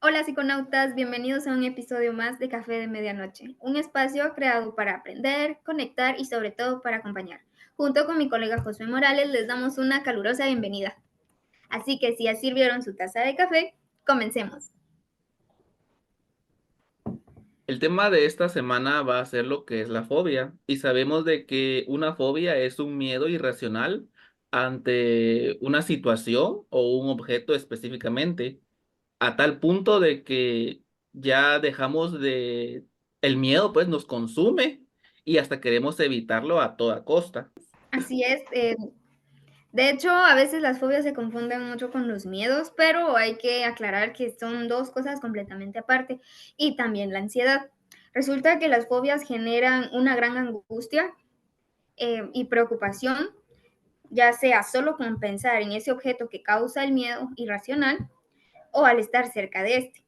Hola psiconautas, bienvenidos a un episodio más de Café de Medianoche, un espacio creado para aprender, conectar y sobre todo para acompañar. Junto con mi colega José Morales les damos una calurosa bienvenida. Así que si ya sirvieron su taza de café, comencemos. El tema de esta semana va a ser lo que es la fobia, y sabemos de que una fobia es un miedo irracional ante una situación o un objeto específicamente, a tal punto de que ya dejamos el miedo pues nos consume y hasta queremos evitarlo a toda costa. Así es, de hecho a veces las fobias se confunden mucho con los miedos, pero hay que aclarar que son dos cosas completamente aparte y también la ansiedad. Resulta que las fobias generan una gran angustia y preocupación, ya sea solo con pensar en ese objeto que causa el miedo irracional o al estar cerca de este.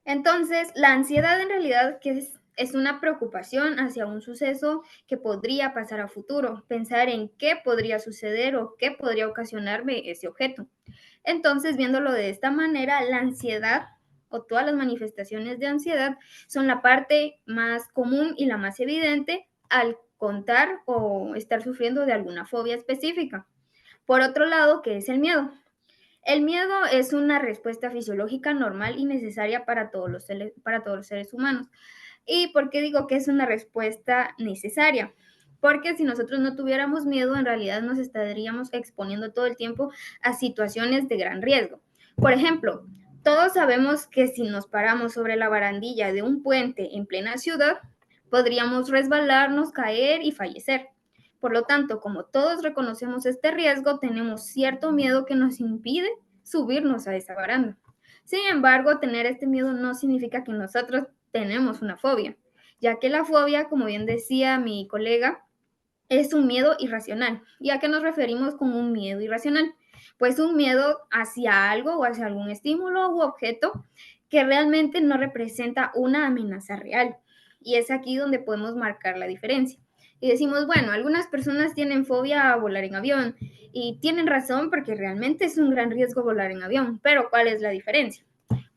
Entonces, la ansiedad en realidad que es una preocupación hacia un suceso que podría pasar a futuro, pensar en qué podría suceder o qué podría ocasionarme ese objeto. Entonces, viéndolo de esta manera, la ansiedad o todas las manifestaciones de ansiedad son la parte más común y la más evidente al contar o estar sufriendo de alguna fobia específica. Por otro lado, ¿qué es el miedo? El miedo es una respuesta fisiológica normal y necesaria para todos los seres humanos. ¿Y por qué digo que es una respuesta necesaria? Porque si nosotros no tuviéramos miedo, en realidad nos estaríamos exponiendo todo el tiempo a situaciones de gran riesgo. Por ejemplo, todos sabemos que si nos paramos sobre la barandilla de un puente en plena ciudad, podríamos resbalarnos, caer y fallecer. Por lo tanto, como todos reconocemos este riesgo, tenemos cierto miedo que nos impide subirnos a esa baranda. Sin embargo, tener este miedo no significa que nosotros tenemos una fobia, ya que la fobia, como bien decía mi colega, es un miedo irracional. ¿Y a qué nos referimos con un miedo irracional? Pues un miedo hacia algo o hacia algún estímulo u objeto que realmente no representa una amenaza real. Y es aquí donde podemos marcar la diferencia. Y decimos, bueno, algunas personas tienen fobia a volar en avión y tienen razón porque realmente es un gran riesgo volar en avión, pero ¿cuál es la diferencia?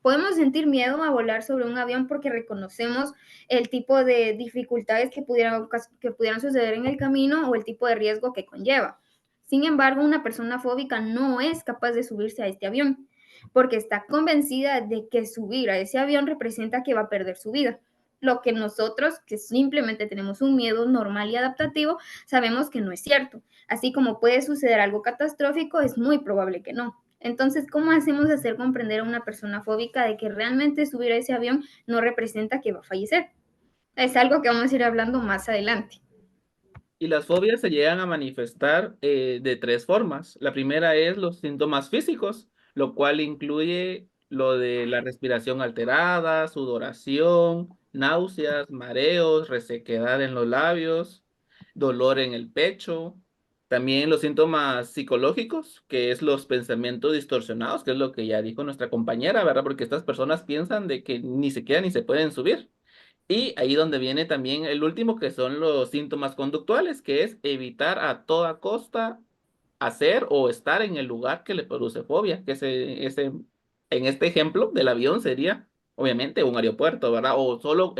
Podemos sentir miedo a volar sobre un avión porque reconocemos el tipo de dificultades que pudieran suceder en el camino o el tipo de riesgo que conlleva. Sin embargo, una persona fóbica no es capaz de subirse a este avión porque está convencida de que subir a ese avión representa que va a perder su vida. Lo que nosotros, que simplemente tenemos un miedo normal y adaptativo, sabemos que no es cierto. Así como puede suceder algo catastrófico, es muy probable que no. Entonces, ¿cómo hacemos hacer comprender a una persona fóbica de que realmente subir a ese avión no representa que va a fallecer? Es algo que vamos a ir hablando más adelante. Y las fobias se llegan a manifestar de tres formas. La primera es los síntomas físicos, lo cual incluye lo de la respiración alterada, sudoración, náuseas, mareos, resequedad en los labios, dolor en el pecho. También los síntomas psicológicos, que es los pensamientos distorsionados, que es lo que ya dijo nuestra compañera, ¿verdad? Porque estas personas piensan de que ni siquiera ni se pueden subir. Y ahí donde viene también el último, que son los síntomas conductuales, que es evitar a toda costa hacer o estar en el lugar que le produce fobia, que en este ejemplo del avión sería obviamente un aeropuerto, ¿verdad? O solo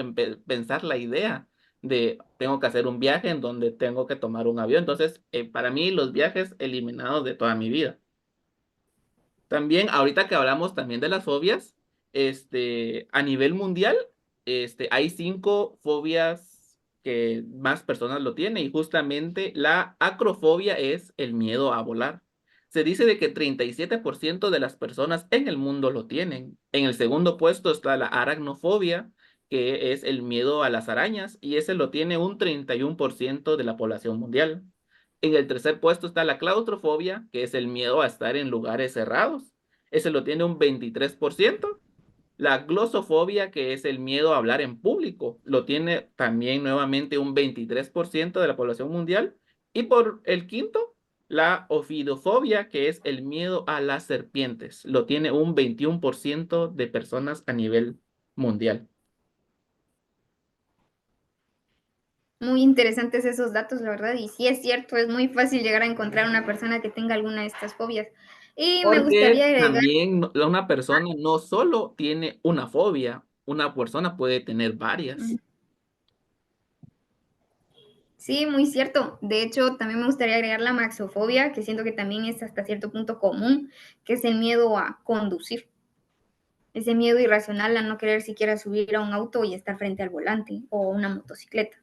pensar la idea de tengo que hacer un viaje en donde tengo que tomar un avión. Entonces, para mí los viajes eliminados de toda mi vida. También, ahorita que hablamos también de las fobias, a nivel mundial, hay cinco fobias que más personas lo tienen, y justamente la acrofobia es el miedo a volar. Se dice de que 37% de las personas en el mundo lo tienen. En el segundo puesto está la aracnofobia, que es el miedo a las arañas, y ese lo tiene un 31% de la población mundial. En el tercer puesto está la claustrofobia, que es el miedo a estar en lugares cerrados. Ese lo tiene un 23%. La glosofobia, que es el miedo a hablar en público, lo tiene también nuevamente un 23% de la población mundial. Y por el quinto, la ofidofobia, que es el miedo a las serpientes, lo tiene un 21% de personas a nivel mundial. Muy interesantes esos datos, la verdad. Y sí es cierto, es muy fácil llegar a encontrar una persona que tenga alguna de estas fobias. Y me gustaría Porque agregar, también una persona no solo tiene una fobia, una persona puede tener varias. sí, muy cierto. De hecho, también me gustaría agregar la maxofobia, que siento que también es hasta cierto punto común, que es el miedo a conducir. Ese miedo irracional a no querer siquiera subir a un auto y estar frente al volante o una motocicleta.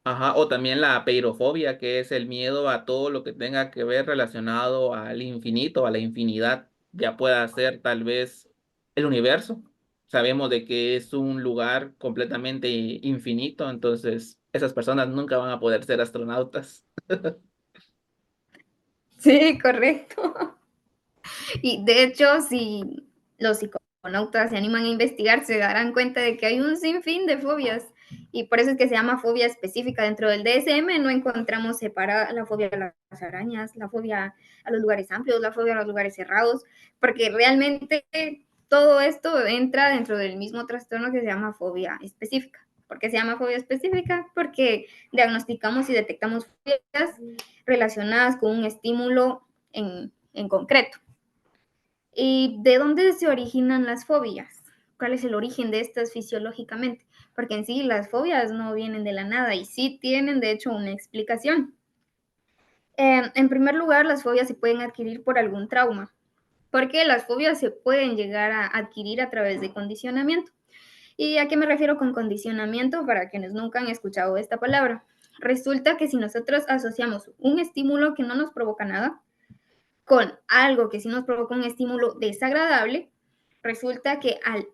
Ajá, o también la peirofobia, que es el miedo a todo lo que tenga que ver relacionado al infinito, a la infinidad, ya pueda ser tal vez el universo. Sabemos de que es un lugar completamente infinito, entonces esas personas nunca van a poder ser astronautas. Sí, correcto. Y de hecho, si los psiconautas se animan a investigar, se darán cuenta de que hay un sinfín de fobias. Y por eso es que se llama fobia específica. Dentro del DSM no encontramos separada la fobia a las arañas, la fobia a los lugares amplios, la fobia a los lugares cerrados, porque realmente todo esto entra dentro del mismo trastorno que se llama fobia específica. ¿Por qué se llama fobia específica? Porque diagnosticamos y detectamos fobias relacionadas con un estímulo en concreto. ¿Y de dónde se originan las fobias? ¿Cuál es el origen de estas fisiológicamente? Porque en sí las fobias no vienen de la nada y sí tienen de hecho una explicación. En primer lugar, las fobias se pueden adquirir por algún trauma, porque las fobias se pueden llegar a adquirir a través de condicionamiento. ¿Y a qué me refiero con condicionamiento? Para quienes nunca han escuchado esta palabra. Resulta que si nosotros asociamos un estímulo que no nos provoca nada, con algo que sí nos provoca un estímulo desagradable, resulta que al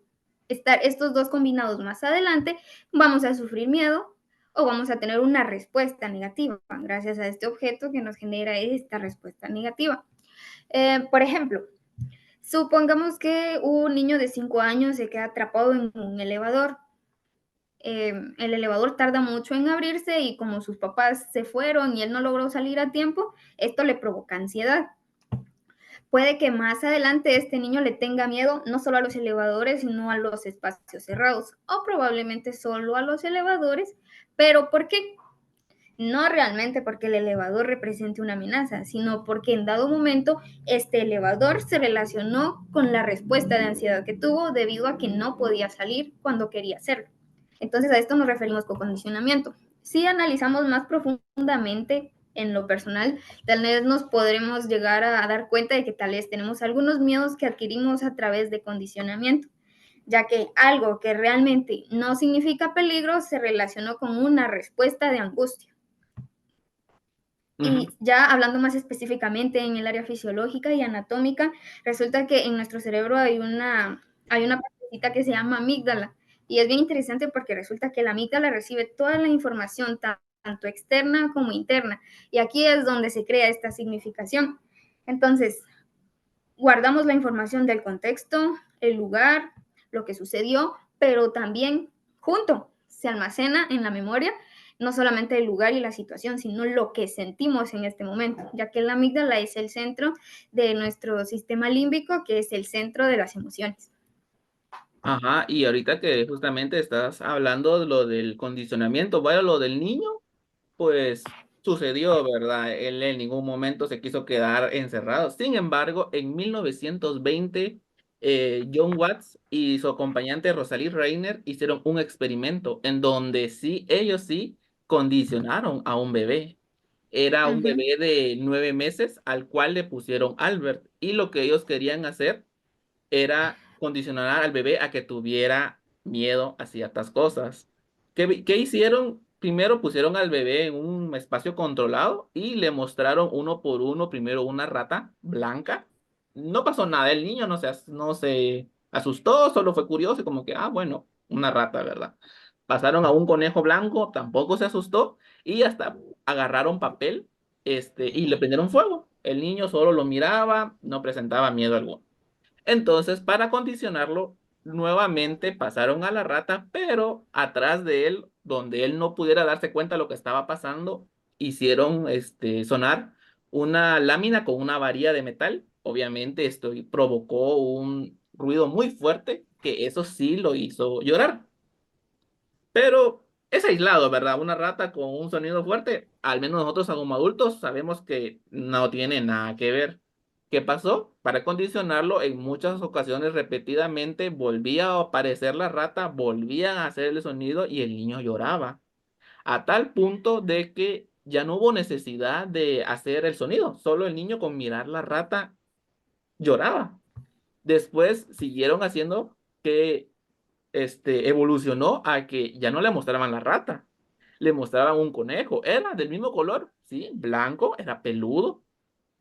estar estos dos combinados más adelante, vamos a sufrir miedo o vamos a tener una respuesta negativa gracias a este objeto que nos genera esta respuesta negativa. Por ejemplo, supongamos que un niño de 5 años se queda atrapado en un elevador. El elevador tarda mucho en abrirse y como sus papás se fueron y él no logró salir a tiempo, esto le provoca ansiedad. Puede que más adelante este niño le tenga miedo no solo a los elevadores, sino a los espacios cerrados, o probablemente solo a los elevadores. ¿Pero por qué? No realmente porque el elevador represente una amenaza, sino porque en dado momento este elevador se relacionó con la respuesta de ansiedad que tuvo debido a que no podía salir cuando quería hacerlo. Entonces a esto nos referimos con condicionamiento. Si analizamos más profundamente en lo personal, tal vez nos podremos llegar a dar cuenta de que tal vez tenemos algunos miedos que adquirimos a través de condicionamiento, ya que algo que realmente no significa peligro se relacionó con una respuesta de angustia. Ujú. Y ya hablando más específicamente en el área fisiológica y anatómica, resulta que en nuestro cerebro hay una partecita que se llama amígdala. Y es bien interesante porque resulta que la amígdala recibe toda la información, tanto externa como interna. Y aquí es donde se crea esta significación. Entonces, guardamos la información del contexto, el lugar, lo que sucedió, pero también junto se almacena en la memoria no solamente el lugar y la situación, sino lo que sentimos en este momento, ya que la amígdala es el centro de nuestro sistema límbico, que es el centro de las emociones. Ajá, y ahorita que justamente estás hablando de lo del condicionamiento, vaya, lo del niño, pues sucedió, ¿verdad? Él en ningún momento se quiso quedar encerrado. Sin embargo, en 1920, John Watts y su acompañante Rosalie Reiner hicieron un experimento en donde sí, ellos sí condicionaron a un bebé. Era un Ujú. bebé de 9 meses al cual le pusieron Albert y lo que ellos querían hacer era condicionar al bebé a que tuviera miedo a ciertas cosas. ¿Qué hicieron? Primero pusieron al bebé en un espacio controlado y le mostraron uno por uno, primero una rata blanca. No pasó nada, el niño no se asustó, solo fue curioso y como que, ah, bueno, una rata, ¿verdad? Pasaron a un conejo blanco, tampoco se asustó y hasta agarraron papel, y le prendieron fuego. El niño solo lo miraba, no presentaba miedo alguno. Entonces, para condicionarlo, nuevamente pasaron a la rata, pero atrás de él, donde él no pudiera darse cuenta de lo que estaba pasando, hicieron sonar una lámina con una varilla de metal. Obviamente esto provocó un ruido muy fuerte, que eso sí lo hizo llorar. Pero es aislado, ¿verdad? Una rata con un sonido fuerte, al menos nosotros como adultos sabemos que no tiene nada que ver. ¿Qué pasó? Para condicionarlo, en muchas ocasiones repetidamente volvía a aparecer la rata, volvían a hacer el sonido y el niño lloraba, a tal punto de que ya no hubo necesidad de hacer el sonido, solo el niño con mirar la rata lloraba. Después siguieron haciendo que evolucionó a que ya no le mostraban la rata, le mostraban un conejo. Era del mismo color, sí, blanco, era peludo,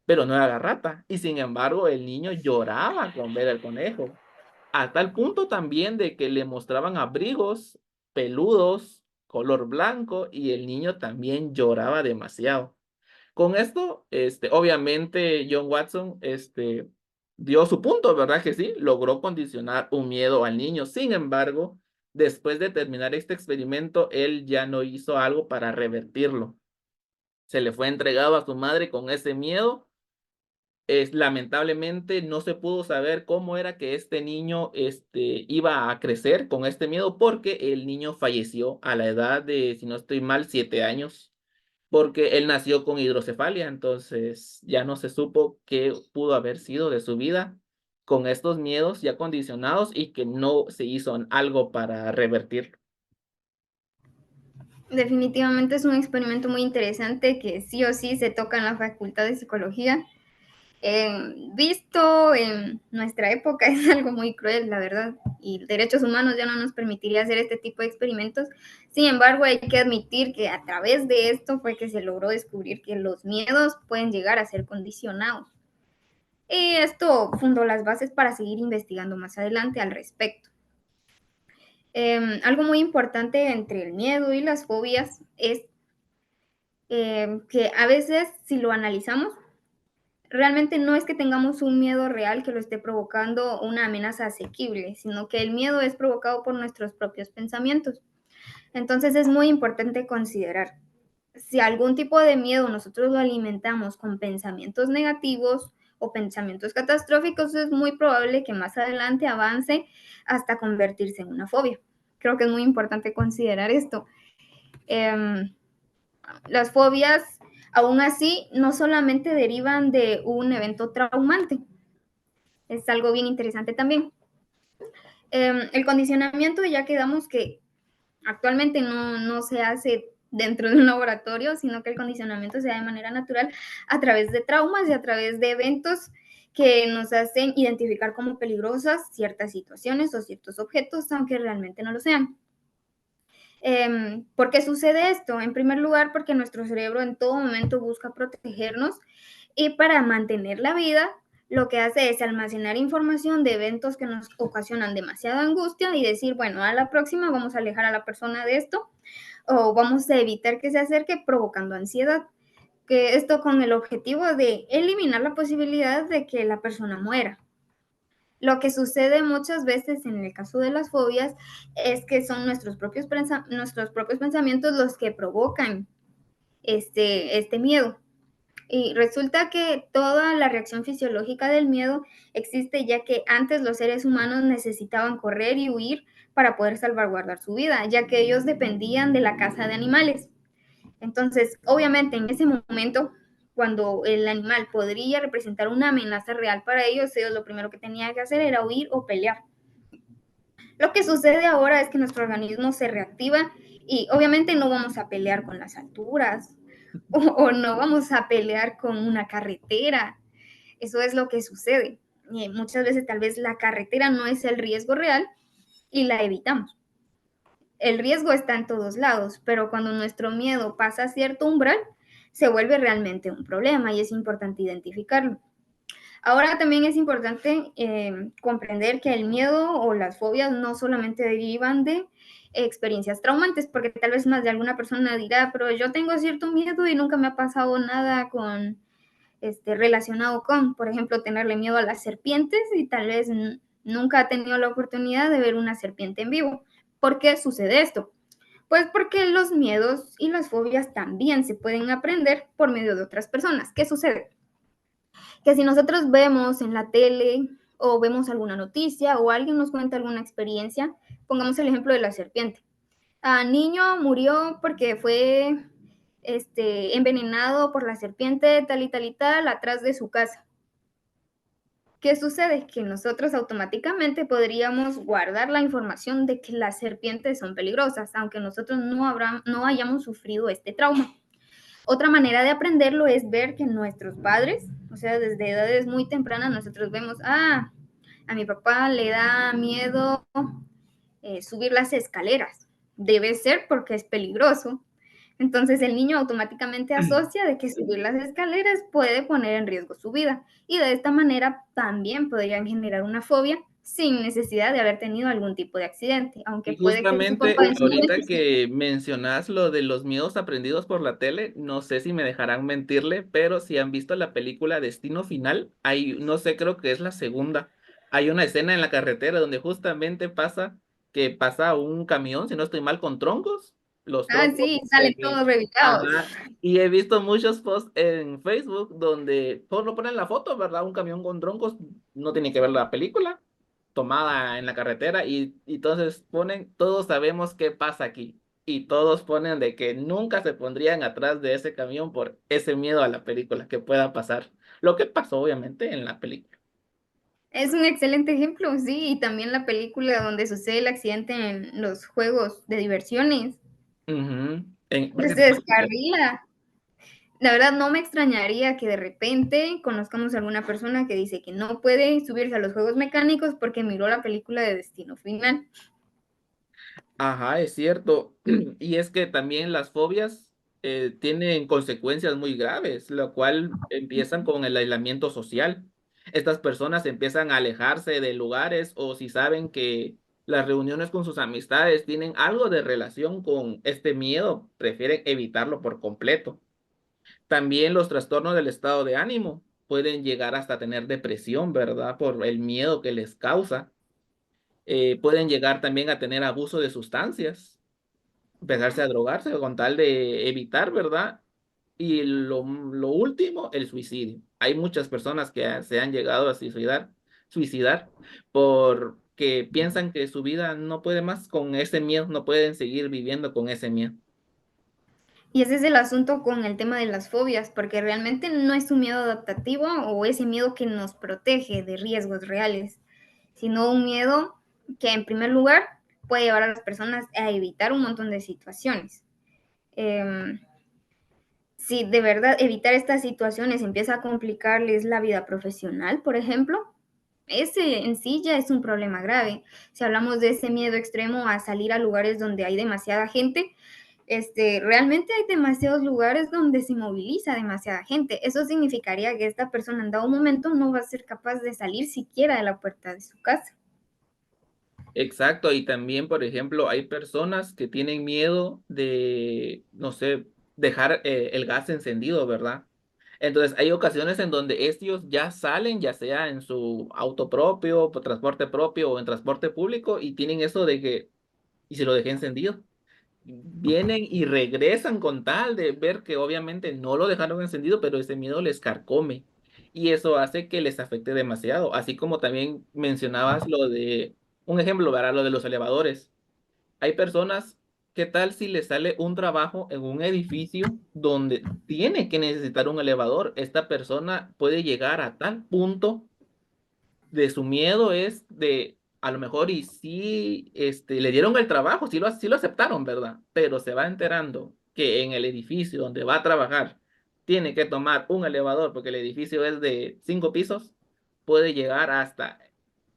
pero no era la rata. Y sin embargo, el niño lloraba con ver el conejo. A tal punto también de que le mostraban abrigos peludos, color blanco, y el niño también lloraba demasiado. Con esto, obviamente John Watson, dio su punto, ¿verdad que sí? Logró condicionar un miedo al niño. Sin embargo, después de terminar este experimento, él ya no hizo algo para revertirlo. Se le fue entregado a su madre con ese miedo. Lamentablemente no se pudo saber cómo era que este niño, iba a crecer con este miedo porque el niño falleció a la edad de, si no estoy mal, 7 años, porque él nació con hidrocefalia, entonces ya no se supo qué pudo haber sido de su vida con estos miedos ya condicionados y que no se hizo algo para revertirlo. Definitivamente es un experimento muy interesante que sí o sí se toca en la Facultad de Psicología. Visto en nuestra época es algo muy cruel, la verdad, y derechos humanos ya no nos permitiría hacer este tipo de experimentos. Sin embargo, hay que admitir que a través de esto fue que se logró descubrir que los miedos pueden llegar a ser condicionados. Y esto fundó las bases para seguir investigando más adelante al respecto. Algo muy importante entre el miedo y las fobias es que a veces, si lo analizamos, realmente no es que tengamos un miedo real que lo esté provocando una amenaza asequible, sino que el miedo es provocado por nuestros propios pensamientos. Entonces es muy importante considerar si algún tipo de miedo nosotros lo alimentamos con pensamientos negativos o pensamientos catastróficos, es muy probable que más adelante avance hasta convertirse en una fobia. Creo que es muy importante considerar esto. Las fobias, aún así, no solamente derivan de un evento traumante, es algo bien interesante también. El condicionamiento, ya quedamos que actualmente no se hace dentro de un laboratorio, sino que el condicionamiento se da de manera natural a través de traumas y a través de eventos que nos hacen identificar como peligrosas ciertas situaciones o ciertos objetos, aunque realmente no lo sean. ¿Por qué sucede esto? En primer lugar, porque nuestro cerebro en todo momento busca protegernos y para mantener la vida, lo que hace es almacenar información de eventos que nos ocasionan demasiada angustia y decir, bueno, a la próxima vamos a alejar a la persona de esto o vamos a evitar que se acerque provocando ansiedad. Que esto con el objetivo de eliminar la posibilidad de que la persona muera. Lo que sucede muchas veces en el caso de las fobias es que son nuestros propios pensamientos los que provocan este miedo. Y resulta que toda la reacción fisiológica del miedo existe ya que antes los seres humanos necesitaban correr y huir para poder salvaguardar su vida, ya que ellos dependían de la caza de animales. Entonces, obviamente, en ese momento, cuando el animal podría representar una amenaza real para ellos, ellos lo primero que tenían que hacer era huir o pelear. Lo que sucede ahora es que nuestro organismo se reactiva y obviamente no vamos a pelear con las alturas o no vamos a pelear con una carretera. Eso es lo que sucede. Y muchas veces tal vez la carretera no es el riesgo real y la evitamos. El riesgo está en todos lados, pero cuando nuestro miedo pasa a cierto umbral, se vuelve realmente un problema y es importante identificarlo. Ahora también es importante comprender que el miedo o las fobias no solamente derivan de experiencias traumantes, porque tal vez más de alguna persona dirá, pero yo tengo cierto miedo y nunca me ha pasado nada con relacionado con, por ejemplo, tenerle miedo a las serpientes y tal vez nunca ha tenido la oportunidad de ver una serpiente en vivo. ¿Por qué sucede esto? Pues porque los miedos y las fobias también se pueden aprender por medio de otras personas. ¿Qué sucede? Que si nosotros vemos en la tele o vemos alguna noticia o alguien nos cuenta alguna experiencia, pongamos el ejemplo de la serpiente. Niño murió porque fue envenenado por la serpiente tal y tal y tal atrás de su casa. ¿Qué sucede? Que nosotros automáticamente podríamos guardar la información de que las serpientes son peligrosas, aunque nosotros no hayamos sufrido este trauma. Otra manera de aprenderlo es ver que nuestros padres, o sea, desde edades muy tempranas, nosotros vemos, a mi papá le da miedo subir las escaleras. Debe ser porque es peligroso. Entonces el niño automáticamente asocia de que subir las escaleras puede poner en riesgo su vida y de esta manera también podrían generar una fobia sin necesidad de haber tenido algún tipo de accidente, aunque Y puede que su papá justamente en su momento ahorita sí. que mencionas lo de los miedos aprendidos por la tele, no sé si me dejarán mentirle, pero si han visto la película Destino Final, hay, no sé, creo que es la segunda, hay una escena en la carretera donde justamente pasa que pasa un camión, si no estoy mal, con troncos, los troncos, Sí, salen todos revisados. ajá, y he visto muchos posts en Facebook donde solo ponen la foto, ¿verdad? Un camión con troncos, no tiene que ver la película tomada en la carretera y entonces ponen, todos sabemos qué pasa aquí y todos ponen de que nunca se pondrían atrás de ese camión por ese miedo a la película que pueda pasar. Lo que pasó obviamente en la película. Es un excelente ejemplo, sí, y también la película donde sucede el accidente en los juegos de diversiones, Ujú. que se Porque descarrila. La verdad no me extrañaría que de repente conozcamos a alguna persona que dice que no puede subirse a los juegos mecánicos porque miró la película de Destino Final. ajá, es cierto. Y es que también las fobias tienen consecuencias muy graves, lo cual empiezan con el aislamiento social. Estas personas empiezan a alejarse de lugares o si saben que las reuniones con sus amistades tienen algo de relación con este miedo, prefieren evitarlo por completo. También los trastornos del estado de ánimo pueden llegar hasta tener depresión, ¿verdad? Por el miedo que les causa. Pueden llegar también a tener abuso de sustancias, empezarse a drogarse con tal de evitar, ¿verdad? Y lo último, el suicidio. Hay muchas personas que se han llegado a suicidar porque piensan que su vida no puede más con ese miedo, no pueden seguir viviendo con ese miedo. Y ese es el asunto con el tema de las fobias, porque realmente no es un miedo adaptativo o ese miedo que nos protege de riesgos reales, sino un miedo que en primer lugar puede llevar a las personas a evitar un montón de situaciones. Eh, si de verdad evitar estas situaciones empieza a complicarles la vida profesional, por ejemplo, ese en sí ya es un problema grave. Si hablamos de ese miedo extremo a salir a lugares donde hay demasiada gente, realmente hay demasiados lugares donde se moviliza demasiada gente. Eso significaría que esta persona en dado momento no va a ser capaz de salir siquiera de la puerta de su casa. Exacto, y también, por ejemplo, hay personas que tienen miedo de, no sé, dejar el gas encendido, ¿verdad? Entonces, hay ocasiones en donde ellos ya salen, ya sea en su auto propio, por transporte propio o en transporte público, y tienen eso de que, ¿y si lo dejé encendido? Vienen y regresan con tal de ver que obviamente no lo dejaron encendido, pero ese miedo les carcome. Y eso hace que les afecte demasiado. Así como también mencionabas lo de, un ejemplo, ¿verdad? Lo de los elevadores. Hay personas, ¿qué tal si les sale un trabajo en un edificio donde tiene que necesitar un elevador? Esta persona puede llegar a tal punto de su miedo es de, a lo mejor y sí, le dieron el trabajo, sí lo aceptaron, ¿verdad? Pero se va enterando que en el edificio donde va a trabajar tiene que tomar un elevador porque el edificio es de 5 pisos, puede llegar hasta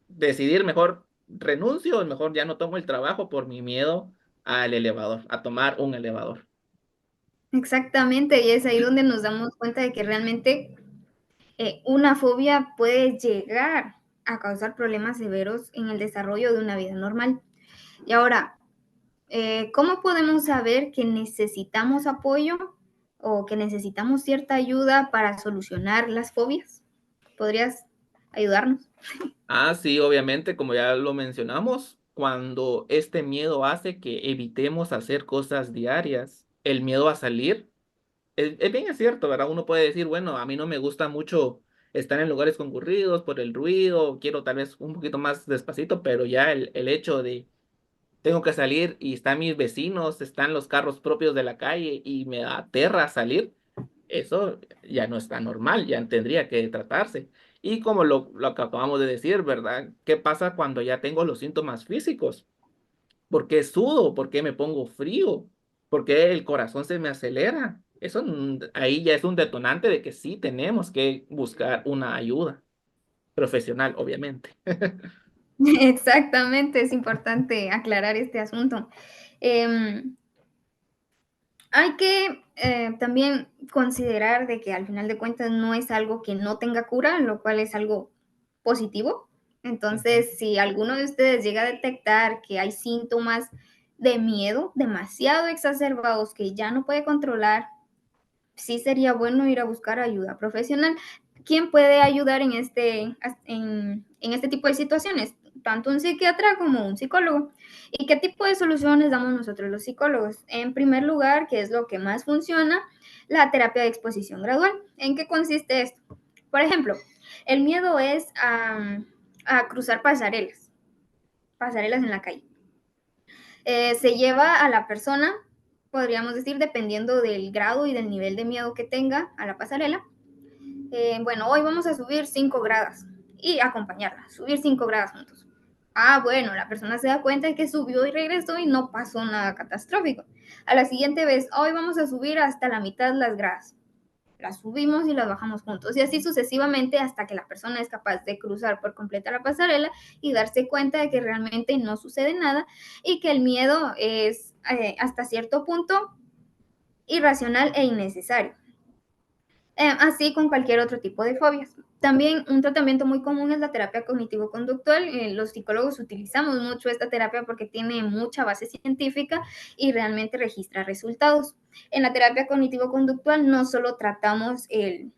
decidir mejor renuncio o mejor ya no tomo el trabajo por mi miedo al elevador, a tomar un elevador. Exactamente, y es ahí donde nos damos cuenta de que realmente una fobia puede llegar a causar problemas severos en el desarrollo de una vida normal. Y ahora, ¿cómo podemos saber que necesitamos apoyo o que necesitamos cierta ayuda para solucionar las fobias? ¿Podrías ayudarnos? Ah, sí, obviamente, como ya lo mencionamos, cuando este miedo hace que evitemos hacer cosas diarias, el miedo a salir, es bien es cierto, ¿verdad? Uno puede decir, bueno, a mí no me gusta mucho estar en lugares concurridos por el ruido, quiero tal vez un poquito más despacito, pero ya el hecho de tengo que salir y están mis vecinos, están los carros propios de la calle y me aterra salir, eso ya no está normal, ya tendría que tratarse. Y como lo que acabamos de decir, ¿verdad? ¿Qué pasa cuando ya tengo los síntomas físicos? ¿Por qué sudo? ¿Por qué me pongo frío? ¿Por qué el corazón se me acelera? Eso ahí ya es un detonante de que sí tenemos que buscar una ayuda profesional, obviamente. Exactamente, es importante aclarar este asunto. Em, Hay que también considerar de que al final de cuentas no es algo que no tenga cura, lo cual es algo positivo. Ujú. Entonces, si alguno de ustedes llega a detectar que hay síntomas de miedo demasiado exacerbados que ya no puede controlar, sí sería bueno ir a buscar ayuda profesional. ¿Quién puede ayudar en este tipo de situaciones? Tanto un psiquiatra como un psicólogo. ¿Y qué tipo de soluciones damos nosotros los psicólogos? En primer lugar, que es lo que más funciona, la terapia de exposición gradual. ¿En qué consiste esto? Por ejemplo, el miedo es a cruzar pasarelas en la calle. Se lleva a la persona, podríamos decir, dependiendo del grado y del nivel de miedo que tenga a la pasarela. Bueno, hoy vamos a subir 5 gradas y acompañarla, subir 5 gradas juntos. Ah, bueno, la persona se da cuenta de que subió y regresó y no pasó nada catastrófico. A la siguiente vez, hoy vamos a subir hasta la mitad las gradas. Las subimos y las bajamos juntos y así sucesivamente hasta que la persona es capaz de cruzar por completa la pasarela y darse cuenta de que realmente no sucede nada y que el miedo es hasta cierto punto irracional e innecesario. Así con cualquier otro tipo de fobias. También un tratamiento muy común es la terapia cognitivo-conductual. Los psicólogos utilizamos mucho esta terapia porque tiene mucha base científica y realmente registra resultados. En la terapia cognitivo-conductual no solo tratamos el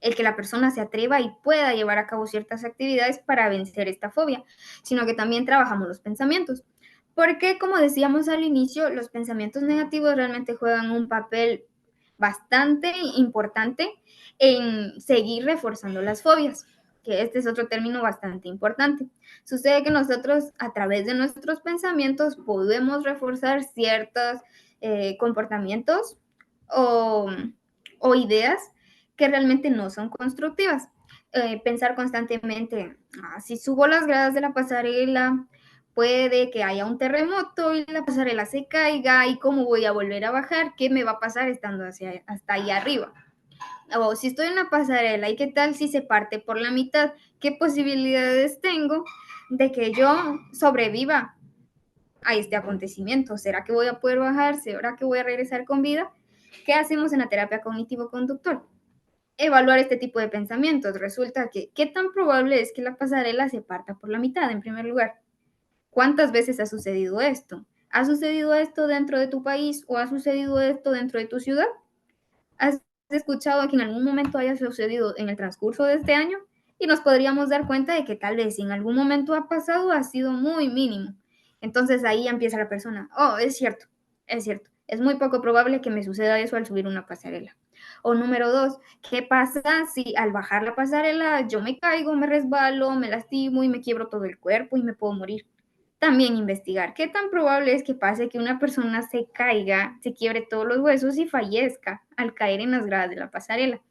que la persona se atreva y pueda llevar a cabo ciertas actividades para vencer esta fobia, sino que también trabajamos los pensamientos. Porque, como decíamos al inicio, los pensamientos negativos realmente juegan un papel bastante importante en seguir reforzando las fobias, que este es otro término bastante importante. Sucede que nosotros a través de nuestros pensamientos podemos reforzar ciertos comportamientos o, o ideas que realmente no son constructivas. Pensar constantemente, si subo las gradas de la pasarela, puede que haya un terremoto y la pasarela se caiga y cómo voy a volver a bajar, qué me va a pasar estando hasta ahí arriba. O si estoy en la pasarela y qué tal si se parte por la mitad, qué posibilidades tengo de que yo sobreviva a este acontecimiento. ¿Será que voy a poder bajar? ¿Será que voy a regresar con vida? ¿Qué hacemos en la terapia cognitivo-conductual? Evaluar este tipo de pensamientos. Resulta que, ¿qué tan probable es que la pasarela se parta por la mitad, en primer lugar? ¿Cuántas veces ha sucedido esto? ¿Ha sucedido esto dentro de tu país o ha sucedido esto dentro de tu ciudad? ¿Has escuchado que en algún momento haya sucedido en el transcurso de este año? Y nos podríamos dar cuenta de que tal vez si en algún momento ha pasado, ha sido muy mínimo. Entonces ahí empieza la persona, oh, es cierto, es muy poco probable que me suceda eso al subir una pasarela. O número dos, ¿qué pasa si al bajar la pasarela yo me caigo, me resbalo, me lastimo y me quiebro todo el cuerpo y me puedo morir? También investigar qué tan probable es que pase que una persona se caiga, se quiebre todos los huesos y fallezca al caer en las gradas de la pasarela.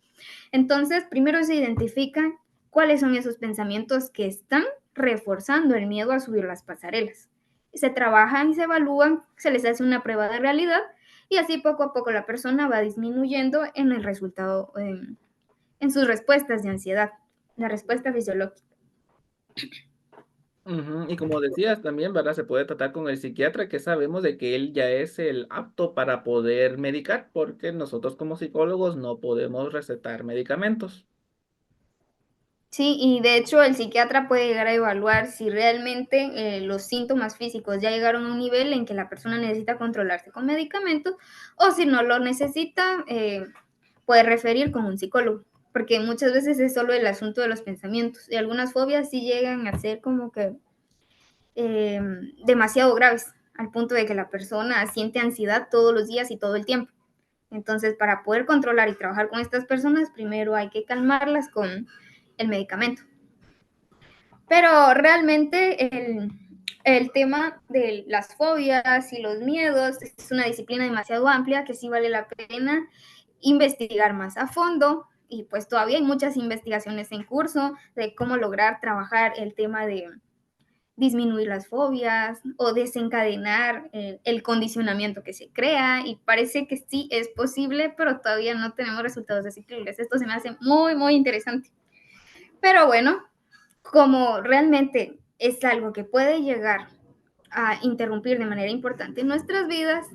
Entonces, primero se identifican cuáles son esos pensamientos que están reforzando el miedo a subir las pasarelas. Se trabajan y se evalúan, se les hace una prueba de realidad y así poco a poco la persona va disminuyendo en el resultado, en sus respuestas de ansiedad, la respuesta fisiológica. Ujú. Y como decías también, ¿verdad? Se puede tratar con el psiquiatra, que sabemos de que él ya es el apto para poder medicar, porque nosotros como psicólogos no podemos recetar medicamentos. Sí, y de hecho el psiquiatra puede llegar a evaluar si realmente los síntomas físicos ya llegaron a un nivel en que la persona necesita controlarse con medicamentos o si no lo necesita, puede referir con un psicólogo, porque muchas veces es solo el asunto de los pensamientos y algunas fobias sí llegan a ser como que eh, demasiado graves, al punto de que la persona siente ansiedad todos los días y todo el tiempo. Entonces, para poder controlar y trabajar con estas personas, primero hay que calmarlas con el medicamento. Pero realmente el tema de las fobias y los miedos es una disciplina demasiado amplia que sí vale la pena investigar más a fondo y pues todavía hay muchas investigaciones en curso de cómo lograr trabajar el tema de disminuir las fobias o desencadenar el condicionamiento que se crea, y parece que sí es posible, pero todavía no tenemos resultados asequibles. Esto se me hace muy, muy interesante. Pero bueno, como realmente es algo que puede llegar a interrumpir de manera importante nuestras vidas,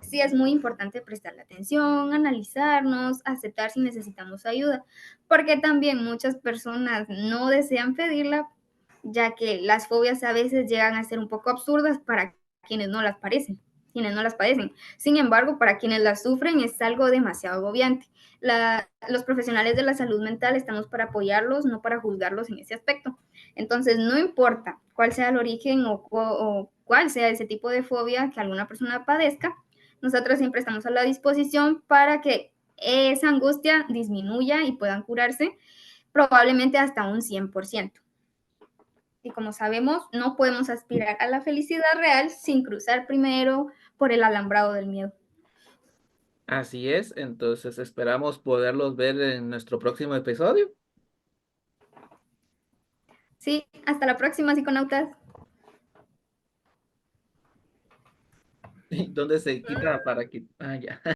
sí es muy importante prestarle atención, analizarnos, aceptar si necesitamos ayuda, porque también muchas personas no desean pedirla, ya que las fobias a veces llegan a ser un poco absurdas para quienes no las parecen, quienes no las padecen. Sin embargo, para quienes las sufren es algo demasiado agobiante. Los profesionales de la salud mental estamos para apoyarlos, no para juzgarlos en ese aspecto. Entonces, no importa cuál sea el origen o cuál sea ese tipo de fobia que alguna persona padezca, nosotros siempre estamos a la disposición para que esa angustia disminuya y puedan curarse probablemente hasta un 100%. Y como sabemos, no podemos aspirar a la felicidad real sin cruzar primero por el alambrado del miedo. Así es, entonces esperamos poderlos ver en nuestro próximo episodio, Sí, hasta la próxima, psiconautas. donde se quita para que... Ah, ya.